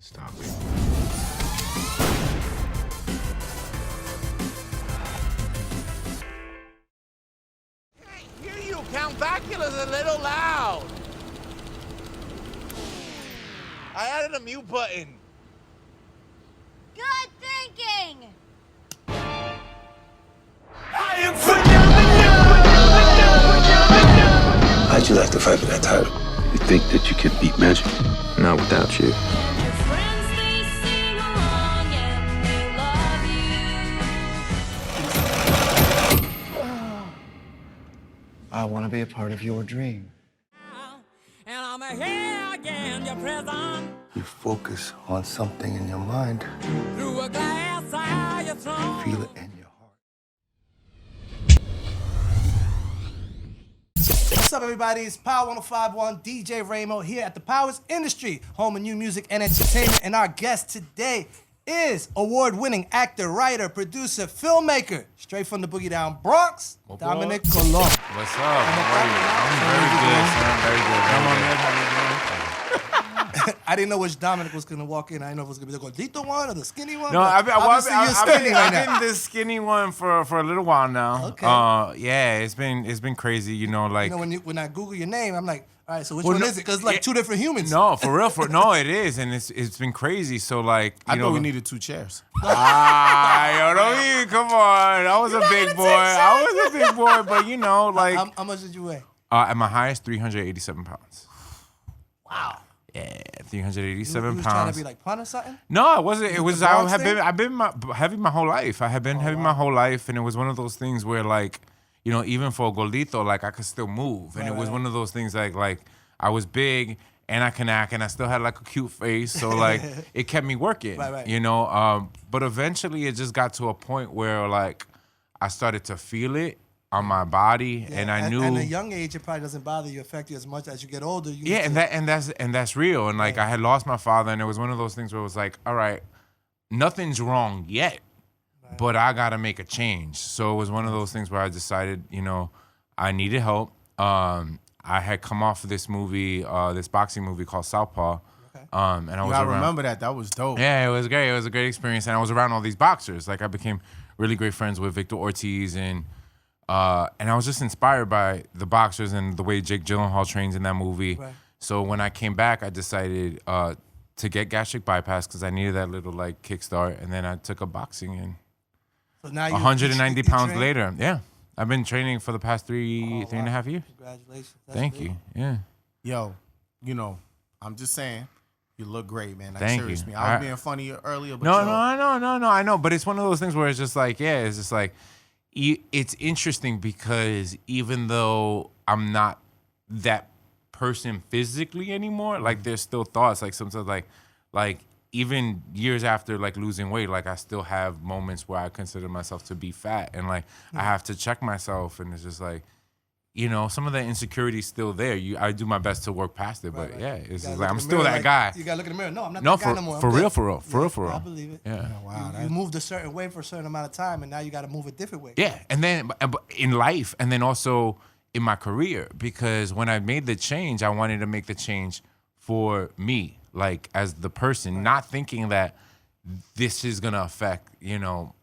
Stop it. Can't hear you. Count Bacula's a little loud. I added a mute button. Good thinking! How'd you like to fight for that title? You think that you can beat magic? Not without you. I want to be a part of your dream. And I'm here again, your present. You focus on something in your mind, Through a glass eye, your throne. feel it in your heart. What's up, everybody? It's Power 105.1 DJ REYMO here at the Powers Industry, home of new music and entertainment. And our guest today is award-winning actor, writer, producer, filmmaker, straight from the Boogie Down Bronx, Dominic Colón. What's up? How are you? I'm very good, son. Very good. Come on, man. How you doing? I didn't know which Dominic was gonna walk in. I didn't know if it was gonna be the gordito one or the skinny one. No, I've been right the skinny one for a little while now. Okay. Yeah, it's been crazy. You know, like You know, when I Google your name, I'm like, all right, so which one is it? Because it's like two different humans. No, for real. No, it is, and it's been crazy. So like, I thought we needed 2 chairs. Yo, don't even, come on. I was a big boy. But you know, like, How much did you weigh? at my highest, 387 pounds. Wow. Yeah, 387 You was pounds. trying to be like pun or something? No, I wasn't. It was. the Bronx I've been heavy my whole life. I have been heavy my whole life, and it was one of those things where, like, you know, even for a gordito, like, I could still move, and it was one of those things like I was big and I can act, and I still had like a cute face, so like it kept me working. Right. You know, but eventually it just got to a point where like I started to feel it on my body, and I knew. And at a young age, it probably doesn't bother you, affect you as much as you get older. And that's real. And like I had lost my father, and it was one of those things where it was like, all right, nothing's wrong yet, but I gotta make a change. So it was one of those things where I decided, you know, I needed help. I had come off of this movie, this boxing movie called Southpaw. And I was I around. remember that. That was dope. Yeah, it was great. It was a great experience, and I was around all these boxers. Like I became really great friends with Victor Ortiz, and I was just inspired by the boxers and the way Jake Gyllenhaal trains in that movie. Right. So when I came back, I decided to get gastric bypass because I needed that little like kickstart, and then I took up boxing, and So now 190 you pounds train? later, yeah, I've been training for the past three and a half years. Congratulations. That's Thank big. you. Yeah. Yo, you know, I'm just saying, you look great, man. Like, Thank serious you. me. I was being funny earlier, but No, yo, I know. But it's one of those things where it's just like, yeah, it's just like, it's interesting because even though I'm not that person physically anymore, like there's still thoughts, like sometimes like even years after like losing weight, like I still have moments where I consider myself to be fat, and like I have to check myself, and it's just like, you know, some of the insecurities still there. I do my best to work past it, but Right. yeah, it's You gotta just look like in I'm the still mirror that like- guy. You gotta look in the mirror. No, I'm not No, that guy no more. I'm for good. real, for real. I believe it. Yeah. wow, You moved a certain way for a certain amount of time, and now you got to move a different way. Yeah, and then but in life, and then also in my career, because when I made the change, I wanted to make the change for me, like as the person, not thinking that this is gonna affect, you know,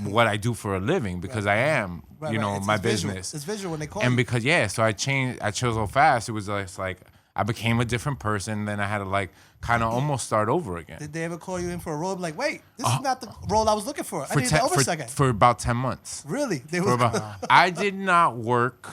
what I do for a living, because I am, Right, you know, It's my visual. business. It's visual when they call And you. because so I chose so fast. It was just like I became a different person. Then I had to like kind of almost start over again. Did they ever call you in for a role? Like, wait, this is not the role I was looking for. I For, needed te- the oversight. for about 10 months. Really? They For was, about, I did not work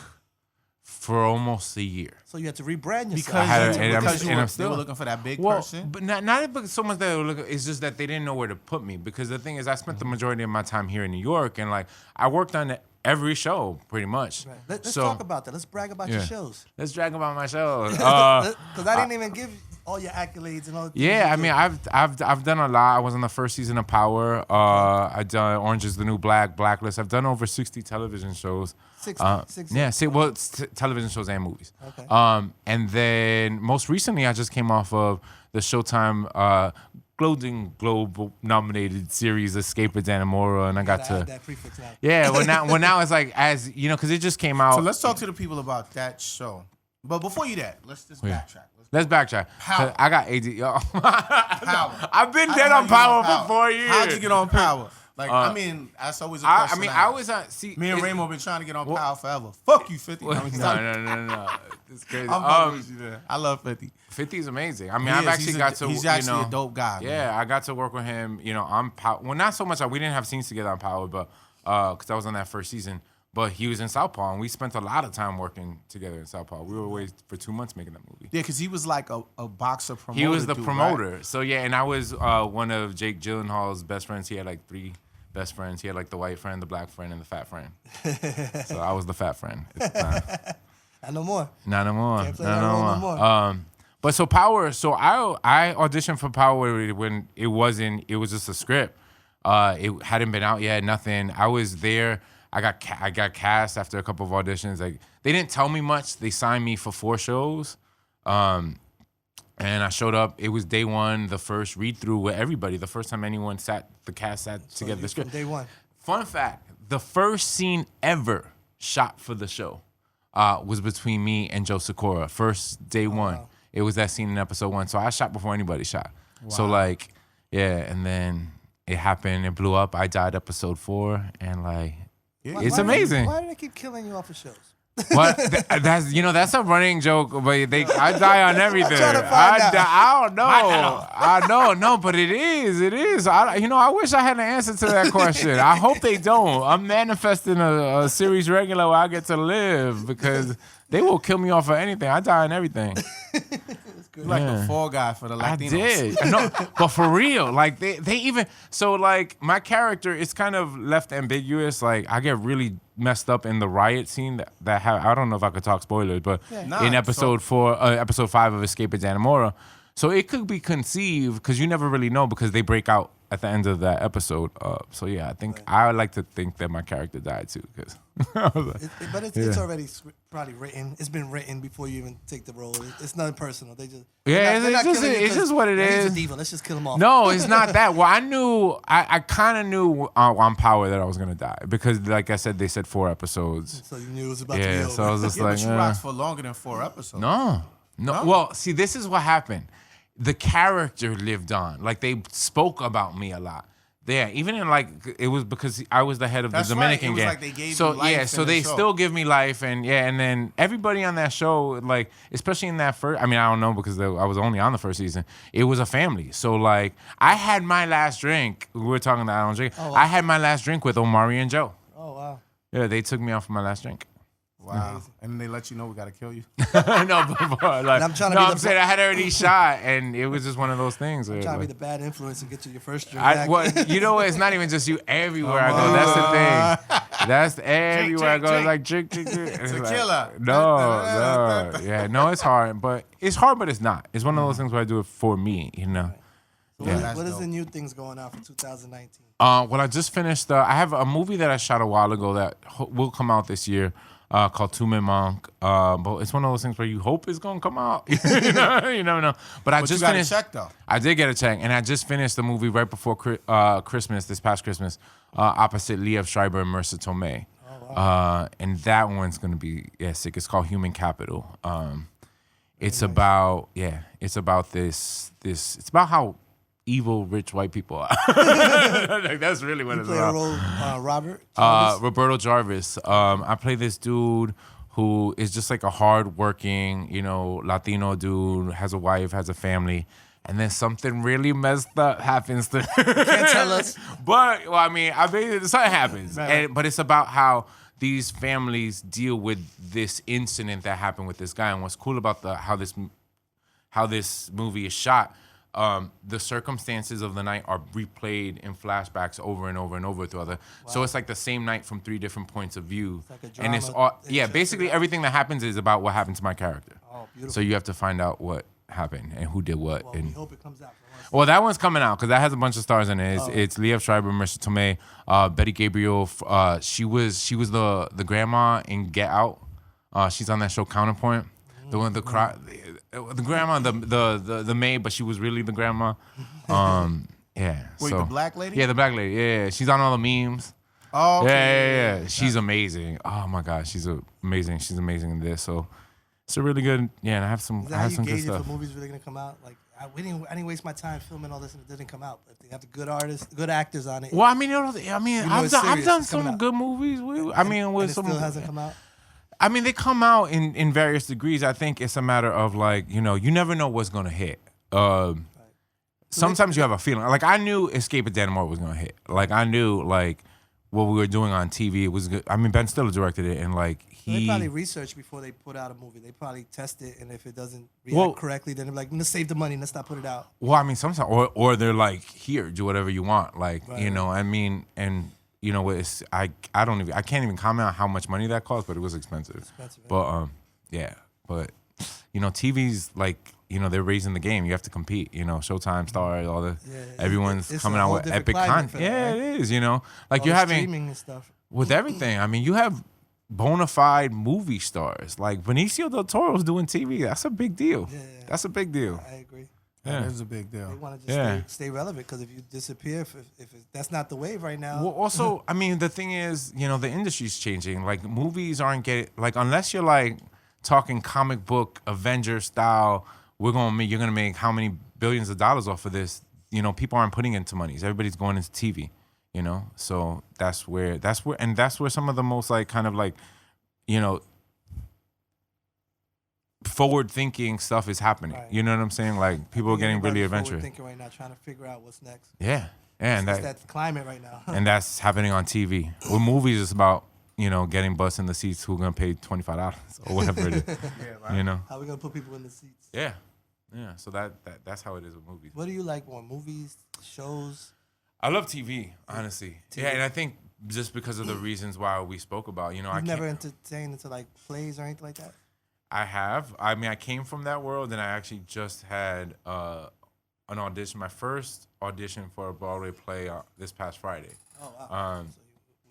for almost a year. so you had to rebrand yourself. because, had you, and I'm- because you and were, I'm they still- were looking for that big Well, person. but not because so much that they were looking, it's just that they didn't know where to put me. Because the thing is, I spent the majority of my time here in New York, and like I worked on every show pretty much. Right. Let's So- talk about that. Let's brag about your Yeah. shows. Let's drag about my shows. Because I didn't even give you all your accolades and all the things Yeah, you I did. mean, I've done a lot. I was on the first season of Power. I've done Orange Is the New Black, Blacklist. I've done over 60 television shows. 60. Yeah, television shows and movies. Okay. And then most recently, I just came off of the Showtime Golden Globe nominated series Escape at Dannemora, and I got Gotta add to. that prefix now. Yeah, well now it's like, as you know, because it just came out. So let's talk to the people about that show. But before you that, let's just backtrack. Let's backtrack. Power. I got AD. Yo. Power. I've been dead on Power for 4 years. How'd you get on Power? Like, I mean, that's always a question. I was see. Me and Raymo been trying to get on Power forever. Fuck you, 50. No. It's crazy. I'm fucking with you there. I love 50. 50 is amazing. I mean, I've actually got to. He's actually a dope guy. Yeah, I got to work with him. You know, on Power. Well, not so much. We didn't have scenes together on Power, but because I was on that first season. But he was in Southpaw, and we spent a lot of time working together in Southpaw. We were away for 2 months making that movie. Yeah, because he was like a boxer promoter. He was the promoter. Right? So, yeah, and I was one of Jake Gyllenhaal's best friends. He had like 3 best friends. He had like the white friend, the black friend, and the fat friend. So I was the fat friend. Not no more. Not no more. Can't play that role no more. But so Power, so I auditioned for Power when it was just a script. It hadn't been out yet, nothing. I was there. I got cast after a couple of auditions. Like, they didn't tell me much. They signed me for 4 shows. And I showed up. It was day 1, the first read through with everybody. The first time anyone the cast sat together the script. Day 1. Fun fact, the first scene ever shot for the show was between me and Joe Sikora. First day 1. Wow. It was that scene in episode 1. So I shot before anybody shot. Wow. So like, yeah, and then it happened, it blew up. I died episode 4, and like, it's amazing. Why do they keep killing you off of shows? What? That's a running joke, but I die on everything. I don't know. No, but it is. I wish I had an answer to that question. I hope they don't. I'm manifesting a series regular where I get to live, because they will kill me off for anything. I die on everything. You're like the fall guy for the Latinos. I did. No, but for real, like they even so like my character is kind of left ambiguous. Like, I get really messed up in the riot scene that I don't know if I could talk spoilers, but in episode 5 of Escape at Dannemora. So it could be conceived, because you never really know, because they break out at the end of that episode. So yeah, I would like to think that my character died too, because. But it's already probably written. It's been written before you even take the role. It's nothing personal. They just it's just what it is. He's a diva. Let's just kill him off. No, it's not that. Well, I kind of knew on Power that I was gonna die, because, like I said, they said 4 episodes. So you knew it was about to be over. So I was just like, but you rocked for longer than 4 episodes. No. Well, see, this is what happened. The character lived on. Like, they spoke about me a lot. Yeah, even in it was because I was the head of the Dominican gang. Like they gave so you life yeah, so they still give me life, and then everybody on that show, like, especially in that first. I mean, I don't know, because I was only on the first season. It was a family. So like, I had my last drink. We were talking about I don't drink. Oh, wow. I had my last drink with Omari and Joe. Oh wow. Yeah, they took me out for my last drink. Wow. And then they let you know we got to kill you. No, but like, I'm saying I had already shot, and it was just one of those things. I'm trying to be the bad influence and get you your first drink. You know what? It's not even just you. Everywhere I go, that's the thing. That's everywhere I go. It's like drink. Tequila. No. Yeah, no, it's hard, but it's not. It's one of those things where I do it for me, you know. So what is the new things going on for 2019? Well, I just finished. I have a movie that I shot a while ago that will come out this year. Called Two Men Monk, but it's one of those things where you hope it's gonna come out. You never know. But I just finished. You got a check though. I did get a check, and I just finished the movie right before Christmas, this past Christmas, opposite Liev Schreiber and Marissa Tomei. Oh, wow. And that one's gonna be sick. It's called Human Capital. It's about it's about this. It's about how evil rich white people are. Like, that's really what it's about. You play a role, Robert? Roberto Jarvis. I play this dude who is just like a hard-working, Latino dude, has a wife, has a family, and then something really messed up happens to You can't tell us. But, well, I mean, something happens. Right. But it's about how these families deal with this incident that happened with this guy. And what's cool about how this movie is shot, the circumstances of the night are replayed in flashbacks over and over and over throughout so it's like the same night from 3 different points of view. It's like a drama. And it's all, basically everything that happens is about what happened to my character. Oh, beautiful. So you have to find out what happened and who did what. Well, and we hope it comes out. well, that one's coming out because that has a bunch of stars in it. It's Liev Schreiber, Marissa Tomei, Betty Gabriel. She was the grandma in Get Out. She's on that show Counterpoint. The one, the grandma, the maid, but she was really the grandma. Yeah. Wait, the black lady? Yeah, the black lady. Yeah, she's on all the memes. Oh, okay. Yeah. She's amazing. Oh my gosh, she's amazing. She's amazing in this. So It's a really good. Yeah, and I have some. Is I that how have you some good gauge if stuff. a movie's really gonna come out? Like, I didn't waste my time filming all this and it didn't come out. But if they have the good artists, good actors on it. Well, I mean, it's I've serious, done it's coming some out. good movies. and With it some. still hasn't come out. I mean, they come out in various degrees. I think it's a matter of like, you never know what's gonna hit. Sometimes you have a feeling. Like I knew Escape at Dannemora was gonna hit. Like I knew like what we were doing on TV. It was good. I mean, Ben Stiller directed it, and like They probably research before they put out a movie. They probably test it, and if it doesn't react correctly, then they're like, "Let's save the money. Let's not put it out." Well, I mean, sometimes, or they're like, "Here, do whatever you want." Like, Right. I mean, and it's I can't even comment on how much money that cost, but it was expensive. But yeah, but TV's like, they're raising the game. You have to compete. Showtime, Star, all the everyone's it's coming a out whole with different epic climate content. for that, Yeah, right? it is. Like All you're the having streaming and stuff. with everything. I mean, you have bona fide movie stars like Benicio del Toro's doing TV. That's a big deal. Yeah. That's a big deal. I agree. Yeah. That is a big They deal. want to just stay relevant because if you disappear, that's not the wave right now. Well, also, I mean, the thing is, the industry's changing. Like, movies aren't getting like unless you're like talking comic book Avenger style. You're gonna make how many billions of dollars off of this? People aren't putting into monies. Everybody's going into TV. So that's where some of the most like kind of like, forward thinking stuff is happening. Right. You know what I'm saying? Like people are getting really adventurous. Thinking right now, trying to figure out what's next. Yeah, and It's that climate right now. and that's happening on TV. With movies, it's about getting butts in the seats who are gonna pay $25 or whatever it is. How are we gonna put people in the seats? Yeah. So that's how it is with movies. What do you like more? Movies, shows? I love TV, honestly. TV. Yeah, and I think just because of the reasons why we spoke about, You've never entertained into like plays or anything like that? I have. I mean, I came from that world, and I actually just had an audition, my first audition for a Broadway play this past Friday. Oh wow! So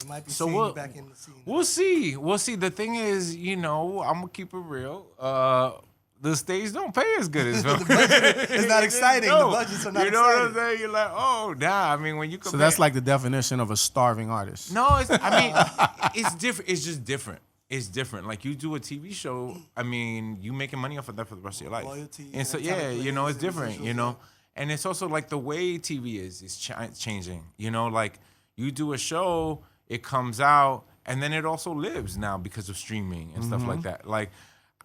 you might be so seeing we'll- you back in the scene. We'll see. The thing is, I'm gonna keep it real. The stage don't pay as good as film. It's not exciting. No. The budgets are not You know what I'm exciting. saying? You're like, oh, nah. I mean, when you compare, So that's like the definition of a starving artist. no. It's different. It's just different. It's different. Like you do a TV show. I mean, you making money off of that for the rest of your life. Loyalty, and so and yeah, teleplays it's and different. visuals, And it's also like the way TV is changing. Like you do a show, it comes out, and then it also lives now because of streaming and stuff like that. Like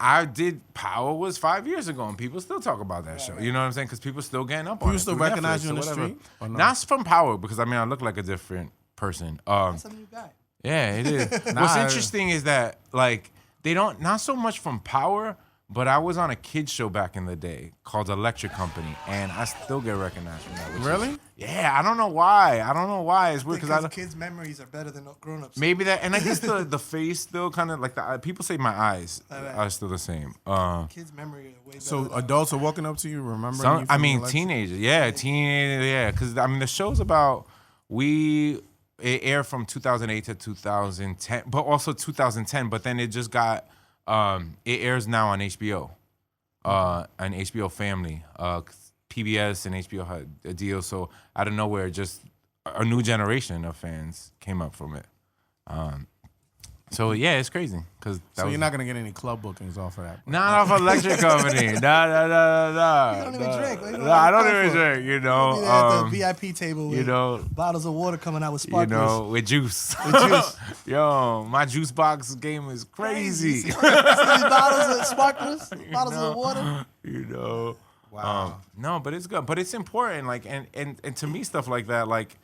I did Power was 5 years ago, and people still talk about that show. You know what I'm saying? Because people still getting up on it. People still through recognize Netflix you in or the whatever. street, or no? Not from Power, because I mean I look like a different person. That's a new guy. Yeah, it is. What's interesting is that like they don't not so much from Power, but I was on a kids show back in the day called Electric Company, and I still get recognized from that. which is- Really? yeah, I don't know why. It's weird because Kids' memories are better than grown-ups. maybe that, and I guess the face still kind of like the people say my eyes Right. are still the same. Kids' memory are way better. So than adults are walking up to you, remembering you I from mean, the teenagers. Yeah, because I mean, the show's about it aired from 2008 to 2010, but also 2010. But then it just got it airs now on HBO, on HBO Family. PBS and HBO had a deal, so out of nowhere, just a new generation of fans came up from it. So yeah, it's crazy because So you're not gonna get any club bookings off of that. not off Electric Company. Nah. You don't even drink. What you Nah, I don't apply even for? drink. Be there at the VIP table with you know, bottles of water coming out with sparklers. with juice. With juice. Yo, my juice box game is crazy. See these bottles of sparklers, bottles of water. Wow. No, but it's good. But it's important. Like, and to me, stuff like that, like,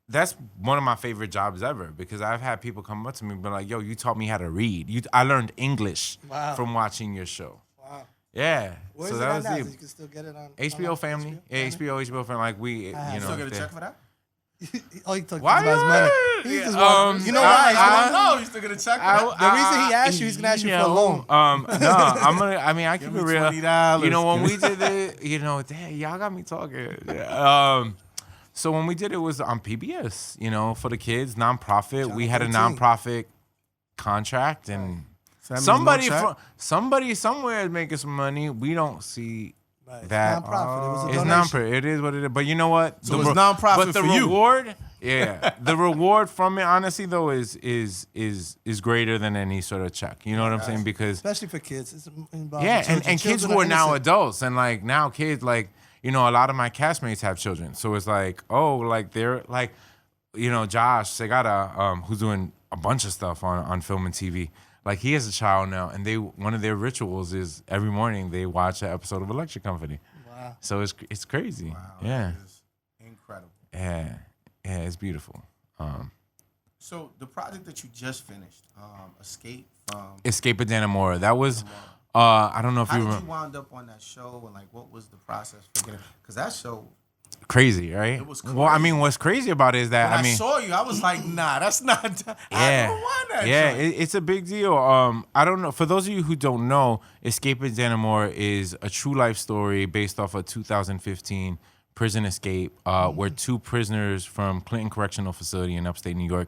that's one of my favorite jobs ever because I've had people come up to me and be like, yo, you taught me how to read. I learned English from watching your show. Wow. Yeah. Where so is that it was at now? deep. So you can still get it on HBO Family. Yeah, HBO Family. Like, we, You Still get a check for that? Oh, he talked Why about his you- money. He just want, you know why? No, you still get a check for that? The reason he asked you, he's gonna ask you for a loan. No, I keep me it real. $20. You know, when we did it, damn, y'all got me talking. Yeah. So when we did it was on PBS, for the kids, nonprofit. We had a 13. nonprofit contract, and So that means somebody no check? somebody somewhere is making some money. We don't see Right. that. Nonprofit. It was a It's donation. nonprofit. It is what it is. But you know what? So it's nonprofit But the for you. reward, Yeah, the reward from it, honestly, though, is greater than any sort of check. You know what I'm saying? Because especially for kids. It's involving yeah, children. and kids Children who are are now innocent. adults, and like now kids, like a lot of my castmates have children, so it's like, oh, like they're like, Josh Segata, who's doing a bunch of stuff on film and TV. Like he has a child now, and one of their rituals is every morning they watch an episode of Electric Company. Wow. So it's crazy. Wow, Yeah. that is incredible. Yeah, it's beautiful. So the project that you just finished, Escape of Dannemora. That was, I don't know if How you did remember. you wind up on that show, and like what was the process for getting? Because that show, Crazy, right? It was Well, I crazy. mean, what's crazy about it is that when I mean, saw you, I was like, nah, that's not. I never won that. yeah, joint. it's a big deal. I don't know. For those of you who don't know, Escape of Dannemora is a true life story based off a 2015 prison escape, where two prisoners from Clinton Correctional Facility in upstate New York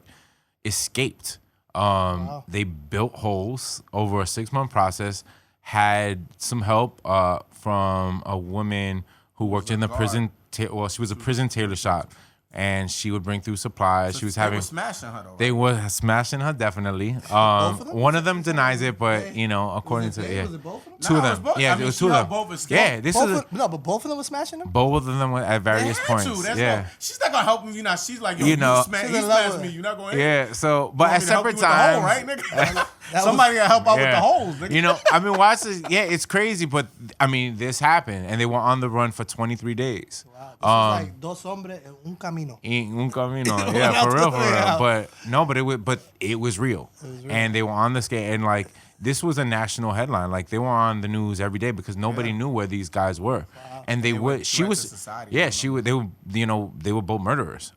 escaped. They built holes over a 6-month process, had some help from a woman who worked in the prison. Well, she was a prison tailor shop, and she would bring through supplies. She was They having. were smashing her though. They were smashing her, definitely. of them? One of them denies it, but according to Was it both of them? two of Nah, it them. was both. Yeah, I mean, it was she two of helped them. both escape. Yeah, this is But both of them were smashing them? both of them were at They various had points. to. That's Yeah. why- she's not gonna help him. She's like, yo, You know, he she's in smashed love with me. it. You're not going. Yeah. So, but at Want me to help separate you with the hole, times, right, nigga? That Somebody gotta help out with the Yeah. holes, nigga. I mean, watch this. Yeah, it's crazy, but I mean, this happened, and they were on the run for 23 days. Wow, this is like dos hombres en un camino. In un camino, yeah, for real, for real. Yeah. But no, but it was real, and they were on the skate, and like this was a national headline. Like they were on the news every day because nobody knew where these guys were, and they were a would. She threat was, to society, yeah, she would. They were, they were both murderers.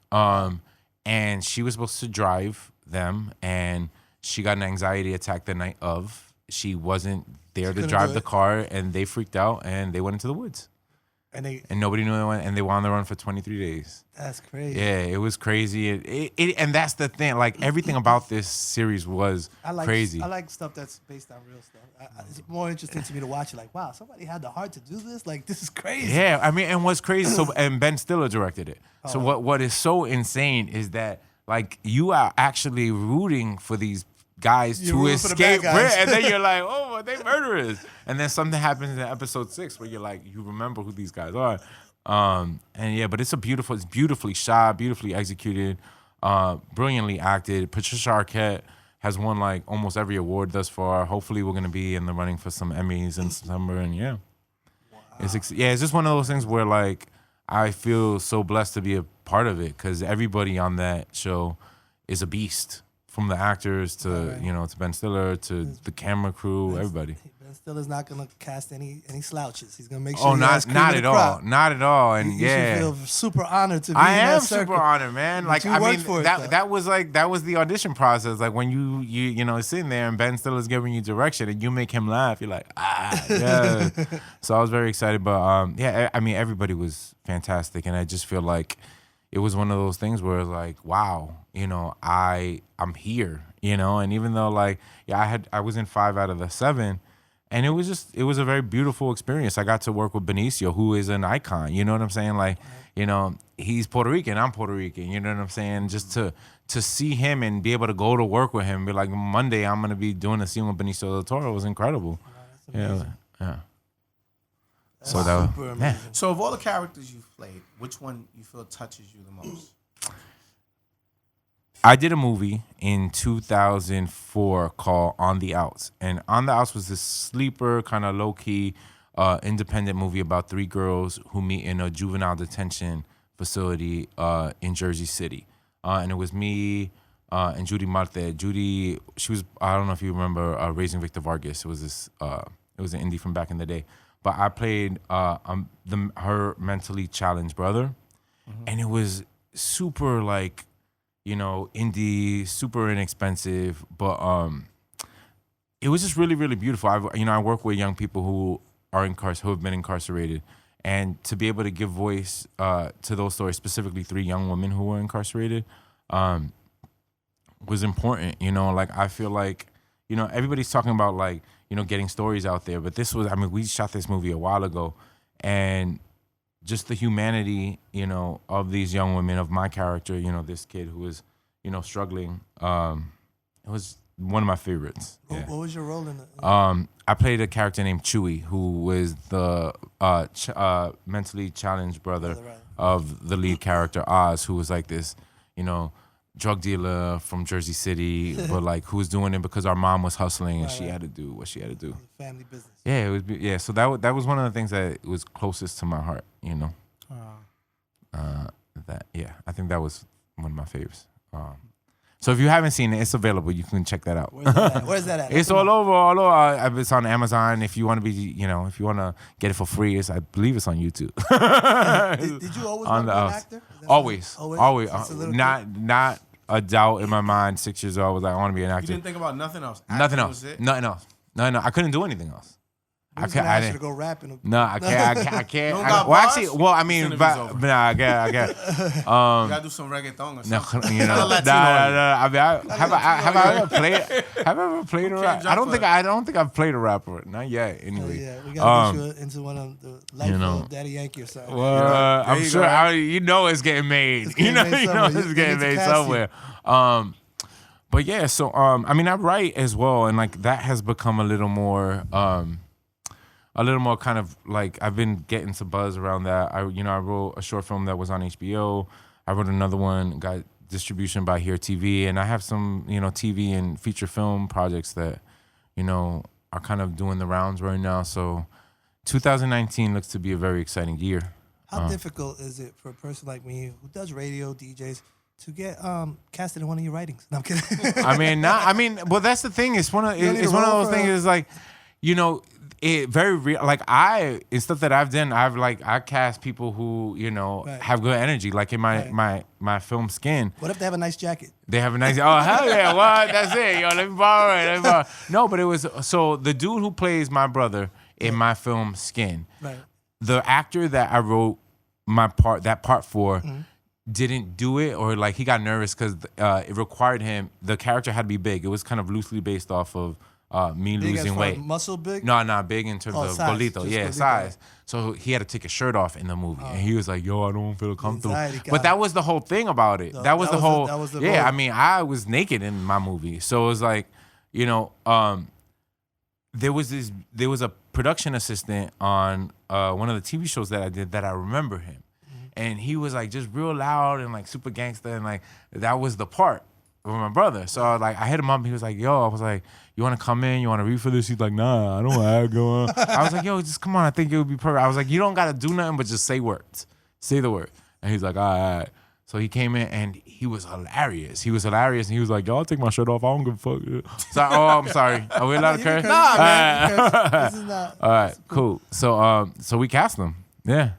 And she was supposed to drive them, and she got an anxiety attack the night of. She wasn't there to couldn't drive do the it. car, and they freaked out, and they went into the woods, And nobody knew they went, and they were on the run for 23 days. that's crazy. Yeah, it was crazy. And that's the thing. Like everything about this series was crazy. I like stuff that's based on real stuff. It's more interesting to me to watch it. Like, wow, somebody had the heart to do this. Like, this is crazy. Yeah, I mean, and what's crazy? And Ben Stiller directed it. So what is so insane is that like you are actually rooting for these guys You're to rooting for the bad escape, guys. and then you're like, oh, they murderers. And then something happens in episode 6 where you're like, you remember who these guys are. And yeah, but it's beautifully shot, beautifully executed, brilliantly acted. Patricia Arquette has won like almost every award thus far. Hopefully, we're gonna be in the running for some Emmys in September. And yeah, it's just one of those things where like I feel so blessed to be a part of it because everybody on that show is a beast. From the actors to to Ben Stiller to the camera crew, everybody. Ben Stiller's not gonna cast any slouches. He's gonna make sure. Oh, he has not cream in at the all, crop. not at all. And You yeah, should feel super honored to be I in am that super circle. honored, man. But Like you I worked mean, for it, though. that was the audition process. Like when you sitting there and Ben Stiller's giving you direction and you make him laugh, you're like yeah. So I was very excited, but yeah, I mean everybody was fantastic, and I just feel like it was one of those things where it's like, wow, I'm here, and even though like, yeah, I was in 5 out of the 7, and it was a very beautiful experience. I got to work with Benicio, who is an icon, you know what I'm saying? Like, he's Puerto Rican, I'm Puerto Rican, you know what I'm saying? Just to see him and be able to go to work with him, be like, Monday I'm going to be doing a scene with Benicio del Toro was incredible. Yeah. So that Super was, amazing. yeah. So of all the characters you've played, which one you feel touches you the most? I did a movie in 2004 called On the Outs. And On the Outs was this sleeper, kind of low-key, independent movie about 3 girls who meet in a juvenile detention facility in Jersey City. And it was me and Judy Marte. Judy, she was, I don't know if you remember Raising Victor Vargas. It was this, it was an indie from back in the day. But I played her mentally challenged brother. And it was super like, indie, super inexpensive, but it was just really, really beautiful. I work with young people who have been incarcerated, and to be able to give voice to those stories, specifically 3 young women who were incarcerated, was important. Like I feel like, everybody's talking about like, getting stories out there, but we shot this movie a while ago, and just the humanity, of these young women, of my character, this kid who was, struggling. It was one of my favorites. Yeah. What was your role in it? I played a character named Chewy, who was the mentally challenged brother of the lead character Oz, who was like this, drug dealer from Jersey City, but like who was doing it because our mom was hustling and she had to do what she had to do. Family business. Yeah, it was. Yeah, so that was one of the things that was closest to my heart. I think that was one of my faves. So if you haven't seen it, it's available. You can check that out. Where's that at? It's all over. It's on Amazon. If you want to be, if you want to get it for free, I believe it's on YouTube. Did you always want to be an actor? Always. Just a little Not a doubt in my mind. 6 years old, I was like, I want to be an actor. You didn't think about nothing else. Nothing else. Nothing else. No. I couldn't do anything else. I asked you to go rapping. No, I can't. Don't got bars? I mean, This but, interview's over. nah, I get. You gotta do some reggaeton or No, something. nah. I mean, have I ever played a rap? I don't think I've played a rapper. Not yet. Anyway. Yeah, we gotta get you into one of the Life of Daddy Yankee or something. Well, I'm you sure. go. It's getting made. It's getting made somewhere. It's getting made somewhere. But yeah, so I mean, I write as well, and like that has become a little more kind of like I've been getting some buzz around that. I wrote a short film that was on HBO. I wrote another one, got distribution by Here TV, and I have some TV and feature film projects that are kind of doing the rounds right now. So 2019 looks to be a very exciting year. How difficult is it for a person like me who does radio, DJs, to get casted in one of your writings? No, I'm kidding. Well, that's the thing. It's one of those things. Is like, it very real. Like it's stuff that I've done. I cast people who have good energy. Like in my film Skin. What if they have a nice jacket? They have a nice. Oh hell yeah! What? That's it. Yo, let me borrow it. No, but it was so the dude who plays my brother in my film Skin. Right. The actor that I wrote that part for. Mm-hmm. Didn't do it, or like he got nervous because it required him. The character had to be big. It was kind of loosely based off of me big losing weight. Muscle big? No, big in terms of size, bolito. Yeah, bolito. size. So he had to take his shirt off in the movie, and he was like, "Yo, I don't feel comfortable." But that was the whole thing about it. That was the whole. Yeah, I mean, I was naked in my movie, so it was like, there was a production assistant on one of the TV shows that I did that I remember him. And he was like just real loud and like super gangster, and like that was the part with my brother. So like I hit him up, and he was like, "Yo," I was like, "You want to come in? You want to read for this?" He's like, "Nah, I don't have to go on." I was like, "Yo, just come on. I think it would be perfect." I was like, "You don't gotta do nothing, but just say words. Say the word." And he's like, "All right." So he came in and he was hilarious. And he was like, "Yo, I'll take my shirt off. I don't give a fuck." So, I'm sorry. Are we allowed to curse? Nah, man. This is not. All right, cool. So we cast him. Yeah.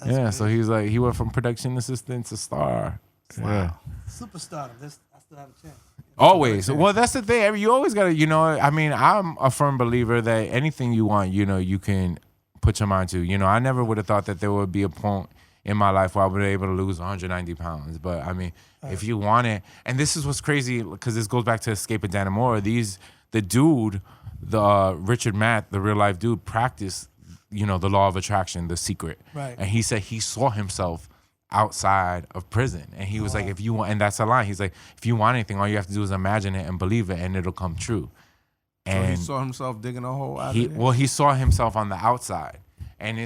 That's crazy. So he was like, he went from production assistant to star. Wow. Yeah. Superstardom. I still have a chance. Always. Well, that's the thing. You always got to, I mean, I'm a firm believer that anything you want, you can put your mind to. I never would have thought that there would be a point in my life where I would be able to lose 190 pounds. But, I mean, if you want it, and this is what's crazy, because this goes back to Escape at Dannemora. The dude, Richard Matt, the real life dude, practiced the law of attraction, The Secret. Right. And he said he saw himself outside of prison. And he was like, if you want, and that's a line. He's like, if you want anything, all you have to do is imagine it and believe it, and it'll come true. And so he saw himself digging a hole out of it? Well, he saw himself on the outside. And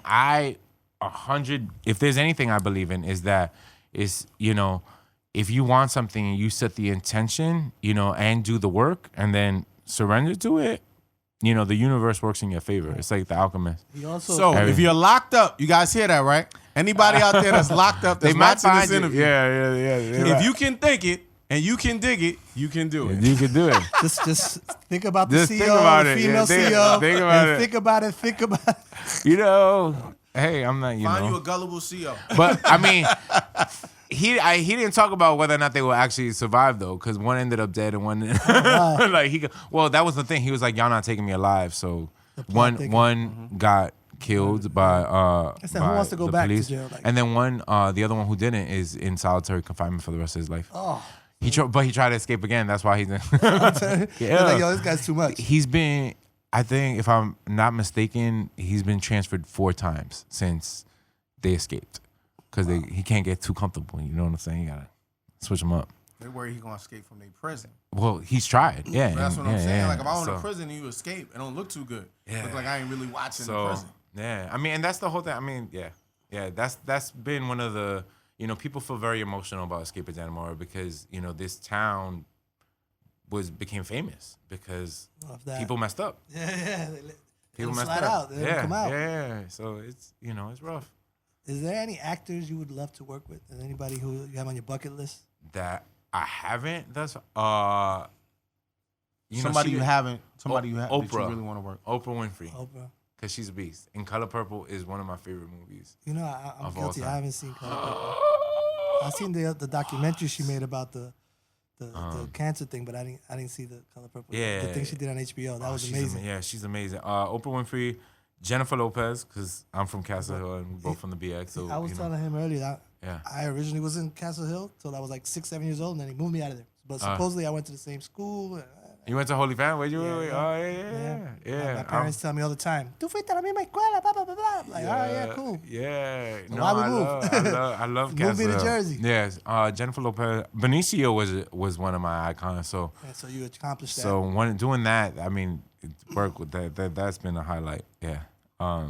I 100, if there's anything I believe in, is that if you want something and you set the intention, and do the work and then surrender to it, the universe works in your favor. It's like The Alchemist. If you're locked up, you guys hear that, right? Anybody out there that's locked up that's watching this interview. Yeah. If you can think it and you can dig it, you can do it. You can do it. Just think about the Just CEO, think about the it. female Yeah, CEO. think about it. Think about it. Hey, I'm not, Find you a gullible CEO. But, I mean, he didn't talk about whether or not they will actually survive, though, because one ended up dead and one that was the thing. He was like, y'all not taking me alive. So one got killed by who wants to go back police. to jail? And then the other one who didn't is in solitary confinement for the rest of his life. Oh. But he tried to escape again. That's why he's Yo, this guy's too much. He's been, I think if I'm not mistaken, he's been transferred 4 times since they escaped because he can't get too comfortable. You know what I'm saying? You gotta switch him up. They worry he's gonna escape from their prison. Well, he's tried. Yeah, So that's what I'm saying. yeah. Like if I own So- a prison and you escape, it don't look too good. Yeah. Look like I ain't really watching the So prison. yeah, I mean, and that's the whole thing. I mean, yeah. That's been one of the people feel very emotional about Escape at Dannemora because this town became famous because Love that. people messed up. Yeah. People messed slide up. out. They don't come out. Yeah. So it's it's rough. Is there any actors you would love to work with? Is anybody who you have on your bucket list? That I haven't. That's Somebody you haven't. Somebody you haven't. That you Oprah. really want to work. Oprah Winfrey. Oprah. Because she's a beast. And Color Purple is one of my favorite movies. I'm Of all guilty. I time. haven't seen Color Purple. I seen the documentary she made about the cancer thing, but I didn't see the Color Purple. Yeah. The thing she did on HBO. That was she's amazing. Yeah, she's amazing. Oprah Winfrey, Jennifer Lopez, because I'm from Castle Hill and we're both from the BX. So I was telling him earlier that Yeah. I originally was in Castle Hill till I was like 6, 7 years old, and then he moved me out of there. But supposedly I went to the same school. You went to Holy Family? Where'd you? Yeah, Oh, yeah. yeah. My parents tell me all the time, "Tu fuiste a la misma escuela, blah, blah, blah, blah." I'm like, all right, yeah, cool. Yeah. So No, why we I move? I love Move Castle me to Hill. Jersey. Yes. Jennifer Lopez. Benicio was one of my icons. So And so you accomplished that. so doing that, I mean, work with that's been a highlight. Yeah. All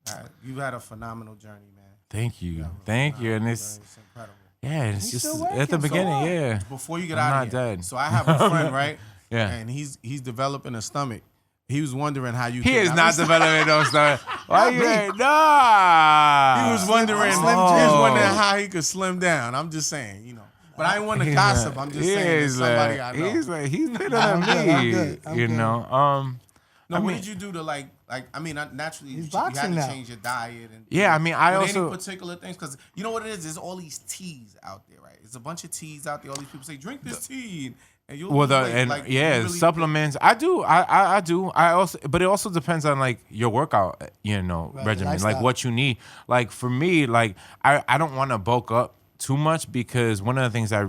right. You've had a phenomenal journey, man. Thank you. Thank you. And it's incredible. it's He's just still at the working, so beginning. what? Yeah. Before you get I'm out not of here, dead. so I have a friend, right? Yeah. And he's developing a stomach. He was wondering how you. He could- is I not was- developing those stuff. Why you ain't? Nah. He was wondering. He was wondering how he could slim down. I'm just saying, But I ain't want to gossip. I'm just saying. There's somebody I know. He's fitter I'm than good, I'm me. good, I'm You good. know. No, I what mean- did you do to naturally He's you boxing had to now. change your diet and Yeah, I mean, I But also- any particular things because you know what it is? There's all these teas out there, right? There's a bunch of teas out there. All these people say drink this tea, and you'll Well, lose weight. You really- supplements. I do. I do. I also, but it also depends on like your workout, regimen, lifestyle. like what you need. Like for me, like I don't want to bulk up too much because one of the things I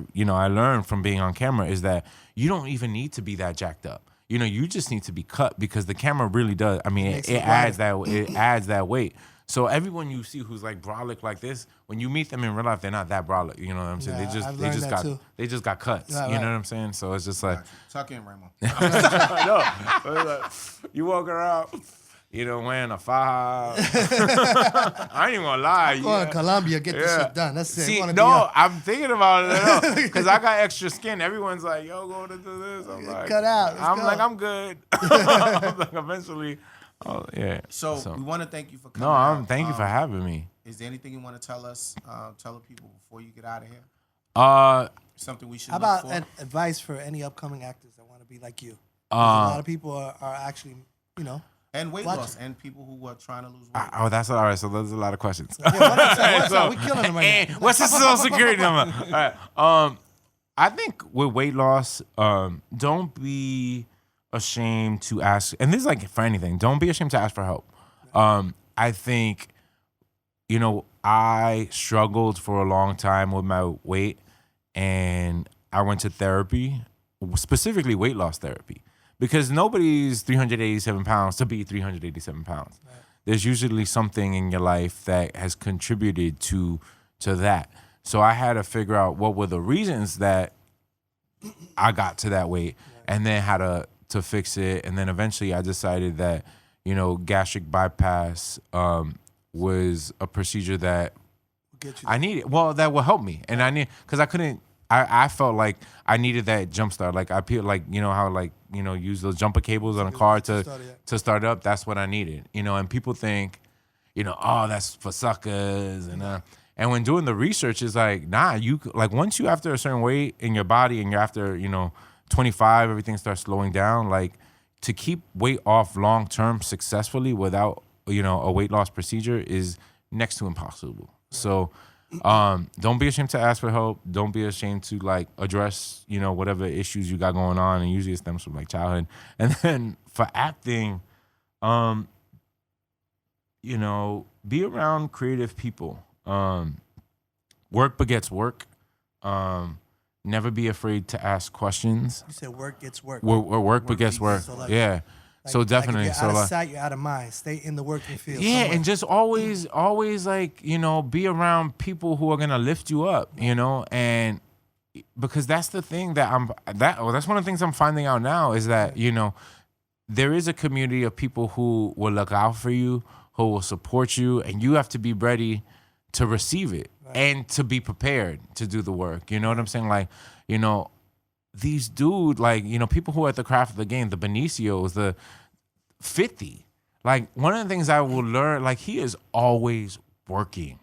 learned from being on camera is that you don't even need to be that jacked up. You just need to be cut because the camera really does. I mean, it adds that weight. So everyone you see who's like brolic like this, when you meet them in real life, they're not that brolic. You know what I'm saying? Yeah, I've learned that too. They just got cuts. Yeah, you right. know what I'm saying? So it's just like Tuck in, Ramo. you walk around, wearing a faja. I ain't even gonna lie. Go to Colombia, get this shit done. That's it. See, Wanna be no, up. I'm thinking about it because I got extra skin. Everyone's like, "Yo, go to do this." I'm like, Cut out. Let's I'm go. like, I'm good. I'm like, eventually, yeah. So we want to thank you for coming. No, out. thank you for having me. Is there anything you want to tell us? Tell the people before you get out of here. Something we should. How look about for? advice for any upcoming actors that want to be like you? 'Cause a lot of people are actually, And weight watch loss, it. and people who are trying to lose weight. That's all right. So there's a lot of questions. Yeah, what's up? We killing them right And now. what's the social security number? All right. I think with weight loss, don't be ashamed to ask. And this is like for anything. Don't be ashamed to ask for help. I think, I struggled for a long time with my weight, and I went to therapy, specifically weight loss therapy, because nobody's 387 pounds to be 387 pounds. Right. There's usually something in your life that has contributed to that. So I had to figure out what were the reasons that I got to that weight, and then how to fix it. And then eventually I decided that, gastric bypass was a procedure that I needed. Well, that will help me. And because I felt like I needed that jump start. Like I feel like, how use those jumper cables on a car to start it up. That's what I needed, and people think, oh, that's for suckers. And when doing the research, it's like, nah, once you after a certain weight in your body and you're after, 25, everything starts slowing down. Like to keep weight off long term successfully without, a weight loss procedure is next to impossible. So don't be ashamed to ask for help. Don't be ashamed to address, whatever issues you got going on. And usually it stems from childhood. And then for acting, be around creative people. Work begets work. Never be afraid to ask questions. You said work gets work. Work begets work. So Yeah. So definitely, Like if you're so out of like, sight, you're out of mind. Stay in the working field. yeah, somewhere. and just always like, you know, be around people who are gonna lift you up, you know, and because that's the thing that that's one of the things I'm finding out now is that, you know, there is a community of people who will look out for you, who will support you, and you have to be ready to receive it and to be prepared to do the work. You know what I'm saying? Like, you know, these dude, like, you know, people who are at the craft of the game, the Benicios, the 50. Like, one of the things I will learn, like, he is always working.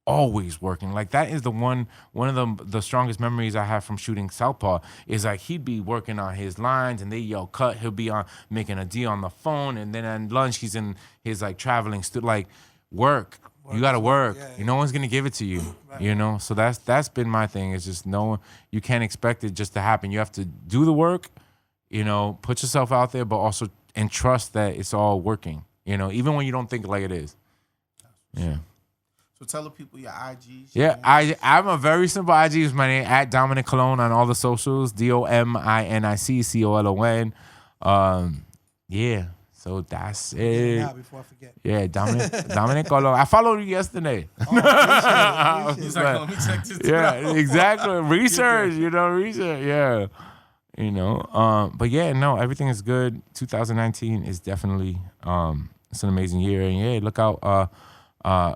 Always working. Like, that is one of the strongest memories I have from shooting Southpaw is like he'd be working on his lines and they yell cut. He'll be on making a deal on the phone, and then at lunch he's in his like traveling like work. You gotta work. Yeah. No one's gonna give it to you. You know? So that's been my thing. It's just you can't expect it just to happen. You have to do the work, you know, put yourself out there, but also and trust that it's all working. You know, even when you don't think like it is. Yeah. So tell the people your IGs. Yeah, I'm a very simple IG. Is my name at Dominic Colón on all the socials. DOMINIC COLON. Yeah, so that's it. Now, before I forget. Yeah, Dominic Colón. I followed you yesterday. He's like, let me check this Yeah, out. exactly. Research, you know, research. Yeah, you know. But yeah, no, everything is good. 2019 is definitely it's an amazing year, and yeah, look out.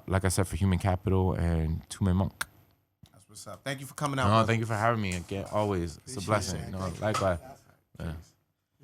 Like I said, for Human Capital and Tume Monk. That's what's up. Thank you for coming out. No, brother. thank you for having me again. Always, it's a blessing. it, No, man. likewise. Yeah.